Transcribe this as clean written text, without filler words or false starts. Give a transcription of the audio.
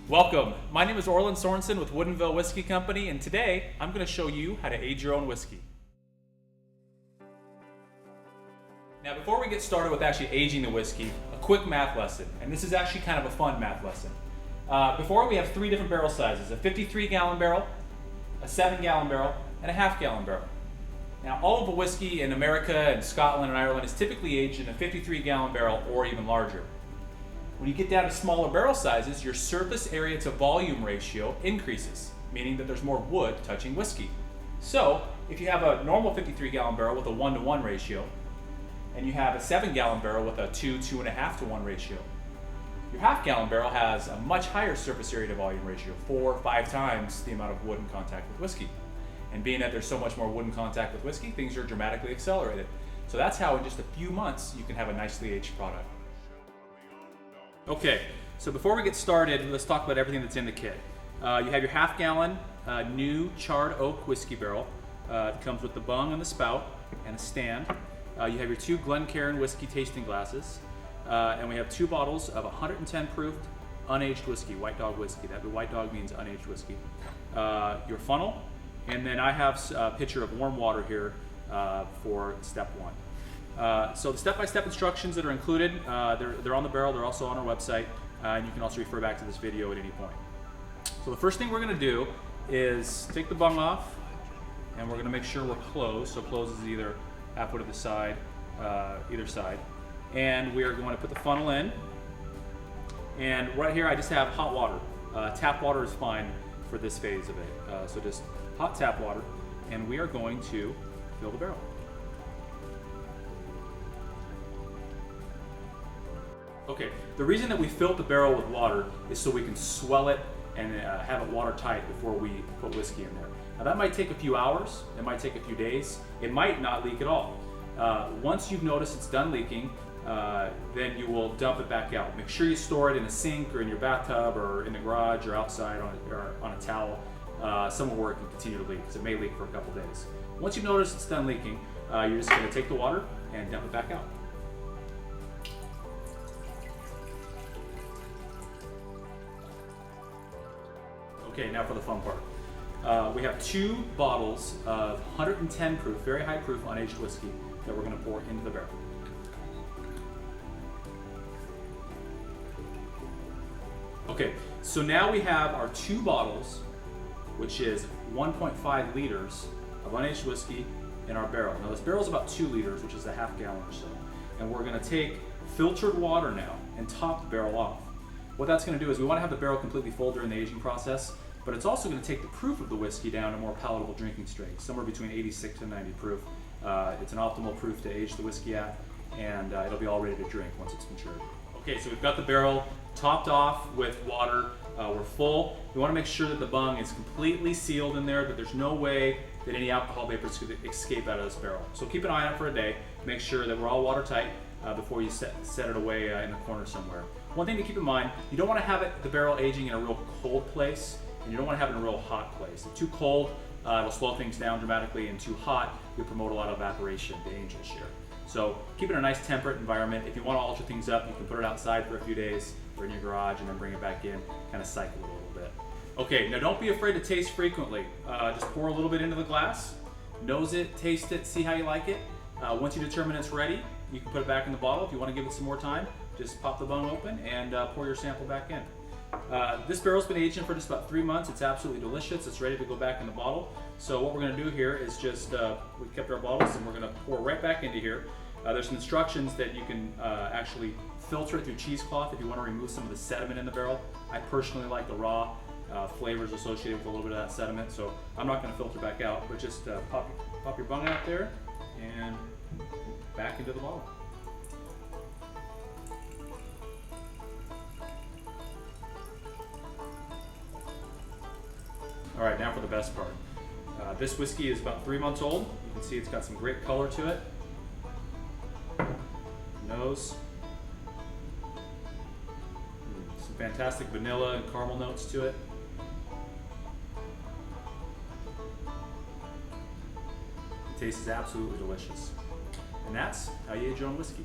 Welcome. My name is Orland Sorensen with Woodinville Whiskey Company, and today I'm going to show you how to age your own whiskey. Now, before we get started with actually aging the whiskey, a quick math lesson, and this is actually kind of a fun math lesson. Before we have three different barrel sizes: a 53-gallon barrel, a 7-gallon barrel, and a half-gallon barrel. Now, all of the whiskey in America and Scotland and Ireland is typically aged in a 53-gallon barrel or even larger. When you get down to smaller barrel sizes, your surface area to volume ratio increases, meaning that there's more wood touching whiskey. So, if you have a normal 53-gallon barrel with a 1-to-1 ratio, and you have a 7-gallon barrel with a 2.5 to 1 ratio, your half-gallon barrel has a much higher surface area to volume ratio, 4 or 5 times the amount of wood in contact with whiskey. And being that there's so much more wood in contact with whiskey, things are dramatically accelerated. So that's how in just a few months you can have a nicely aged product. Okay, so before we get started, let's talk about everything that's in the kit. You have your half-gallon new charred oak whiskey barrel. It comes with the bung and the spout and a stand. You have your 2 Glencairn whiskey tasting glasses, and we have 2 bottles of 110 proof unaged whiskey, White Dog whiskey. That White Dog means unaged whiskey. Your funnel, and then I have a pitcher of warm water here for step 1. So the step-by-step instructions that are included, they're on the barrel, they're also on our website, and you can also refer back to this video at any point. So the first thing we're going to do is take the bung off, and we're going to make sure we're closed. So closed is either halfway to the side, either side. And we are going to put the funnel in, and right here I just have hot water. Tap water is fine for this phase of it. So just hot tap water, and we are going to fill the barrel. Okay, the reason that we filled the barrel with water is so we can swell it and have it watertight before we put whiskey in there. Now that might take a few hours, it might take a few days, it might not leak at all. Once you've noticed it's done leaking, then you will dump it back out. Make sure you store it in a sink or in your bathtub or in the garage or outside on a towel, somewhere where it can continue to leak, because it may leak for a couple days. Once you notice it's done leaking, you're just going to take the water and dump it back out. Okay, now for the fun part. We have 2 bottles of 110 proof, very high proof unaged whiskey that we're going to pour into the barrel. Okay, so now we have our 2 bottles, which is 1.5 liters of unaged whiskey in our barrel. Now this barrel is about 2 liters, which is a half-gallon or so. And we're going to take filtered water now and top the barrel off. What that's going to do is we want to have the barrel completely full during the aging process, but it's also going to take the proof of the whiskey down to more palatable drinking strength, somewhere between 86 and 90 proof. It's an optimal proof to age the whiskey at, and it'll be all ready to drink once it's matured. Okay, so we've got the barrel topped off with water. We're full. We want to make sure that the bung is completely sealed in there, that there's no way that any alcohol vapors could escape out of this barrel. So keep an eye on it for a day. Make sure that we're all watertight before you set it away in the corner somewhere. One thing to keep in mind, you don't want to have the barrel aging in a real cold place, and you don't want to have it in a real hot place. If too cold, it'll slow things down dramatically, and too hot, you'll promote a lot of evaporation, the angel share. So keep it in a nice temperate environment. If you want to alter things up, you can put it outside for a few days or in your garage and then bring it back in, kind of cycle it a little bit. Okay, now don't be afraid to taste frequently. Just pour a little bit into the glass, nose it, taste it, see how you like it. Once you determine it's ready, you can put it back in the bottle. If you want to give it some more time, just pop the bung open and pour your sample back in. This barrel's been aging for just about 3 months. It's absolutely delicious. It's ready to go back in the bottle. So what we're going to do here is just, we've kept our bottles and we're going to pour right back into here. There's some instructions that you can actually filter it through cheesecloth if you want to remove some of the sediment in the barrel. I personally like the raw flavors associated with a little bit of that sediment, so I'm not going to filter back out, but just pop your bung out there and back into the bottle. All right, now for the best part. This whiskey is about 3 months old. You can see it's got some great color to it. Nose. Some fantastic vanilla and caramel notes to it. The taste is absolutely delicious. And that's how you age your own whiskey.